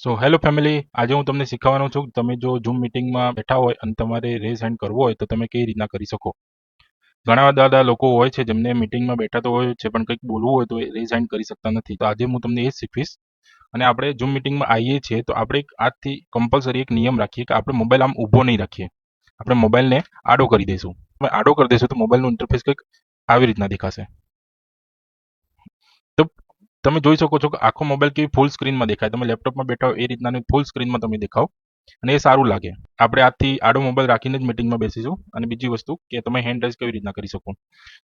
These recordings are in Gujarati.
સો હેલો ફેમિલી, આજે હું તમને શીખવવાનો છું કે તમે જો ઝૂમ મિટિંગમાં બેઠા હોય અને તમારે રેઝ હેન્ડ કરવો હોય તો તમે કેવી રીતના કરી શકો. ઘણા બધા લોકો હોય છે જેમને મિટિંગમાં બેઠા તો હોય છે પણ કંઈક બોલવું હોય તો રેઝ હેન્ડ કરી શકતા નથી. તો આજે હું તમને એ જ શીખવીશ. અને આપણે ઝૂમ મિટિંગમાં આવીએ છીએ તો આપણે આજથી કમ્પલસરી એક નિયમ રાખીએ કે આપણે મોબાઈલ આમ ઊભો નહીં રાખીએ. આપણે મોબાઈલને આડો કરી દઈશું. તમે આડો કરી દેશો તો મોબાઈલનું ઇન્ટરફેસ કંઈક આવી રીતના દેખાશે. તો તમે જોઈ શકો છો કે આખો મોબાઈલ કેવી ફૂલ સ્ક્રીનમાં દેખાય. તમે લેપટોપમાં બેઠા હો એ રીતના ફૂલ સ્ક્રીનમાં તમે દેખાવ અને એ સારું લાગે. આપણે આજથી આડો મોબાઈલ રાખીને જ મિટિંગમાં બેસીશું. અને બીજી વસ્તુ કે તમે હેન્ડ રેઝ કેવી રીતના કરી શકો.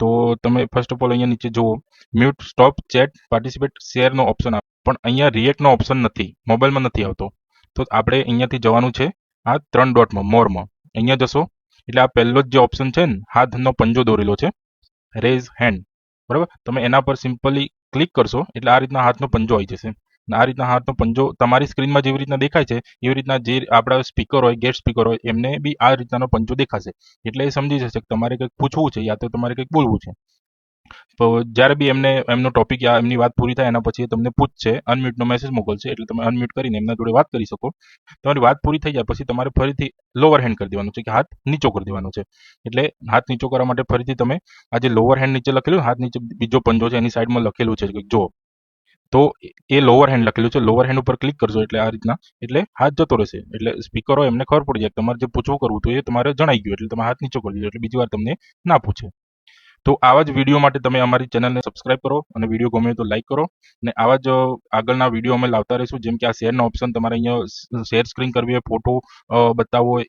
તો તમે ફર્સ્ટ ઓફ ઓલ અહીંયા નીચે જુઓ, મ્યુટ, સ્ટોપ, ચેટ, પાર્ટિસિપેટ, શેરનો ઓપ્શન આવે પણ અહીંયા રિએક્ટનો ઓપ્શન નથી, મોબાઈલમાં નથી આવતો. તો આપણે અહીંયાથી જવાનું છે આ 3 ડોટમાં, મોરમાં. અહીંયા જશો એટલે આ પહેલો જ જે ઓપ્શન છે ને, હાથનો પંજો દોરેલો છે, રેઝ હેન્ડ, બરાબર. તમે એના પર સિમ્પલી ક્લિક કરશો એટલે આ રીતના હાથનો પંજો આવી જશે. અને આ રીતના હાથનો પંજો તમારી સ્ક્રીનમાં જેવી રીતના દેખાય છે એવી રીતના જે આપણા સ્પીકર હોય, ગેસ્ટ સ્પીકર હોય, એમને બી આ રીતનાનો પંજો દેખાશે. એટલે એ સમજી જશે કે તમારે કંઈક પૂછવું છે યા તો તમારે કંઈક બોલવું છે. તો જ્યારે બી એમનો ટોપિક યા એમની વાત પૂરી થાય એના પછી એ તમને પૂછશે, અનમ્યુટનો મેસેજ મોકલશે એટલે તમે અનમ્યુટ કરીને એમના જોડે વાત કરી શકો. તમારી વાત પૂરી થઈ જાય પછી તમારે ફરીથી લોઅર હેન્ડ કરી દેવાનું છે કે હાથ નીચો કરી દેવાનો છે. એટલે હાથ નીચો કરવા માટે ફરીથી તમે આ જે લોઅર હેન્ડ નીચે લખેલું, હાથ નીચે બીજો પંજો છે એની સાઈડમાં લખેલું છે કે જો, તો એ લોઅર હેન્ડ લખેલું છે, લોઅર હેન્ડ ઉપર ક્લિક કરશો એટલે આ રીતના એટલે હાથ જતો રહેશે. એટલે સ્પીકર હોય એમને ખબર પડી જાય તમારે જે પૂછવું કરવું તો એ તમારે જણાઈ ગયું એટલે તમે હાથ નીચો કરી દીધો એટલે બીજી વાર તમને ના પૂછે. તો આવા જ વિડીયો માટે તમે અમારી ચેનલને સબસ્ક્રાઇબ કરો અને વિડીયો ગમે તો લાઇક કરો. અને આવા જ આગળના વિડીયો અમે લાવતા રહીશું. જેમ કે આ શેરનો ઓપ્શન તમારે અહીંયા શેર સ્ક્રીન કરવી હોય, ફોટો બતાવવો હોય,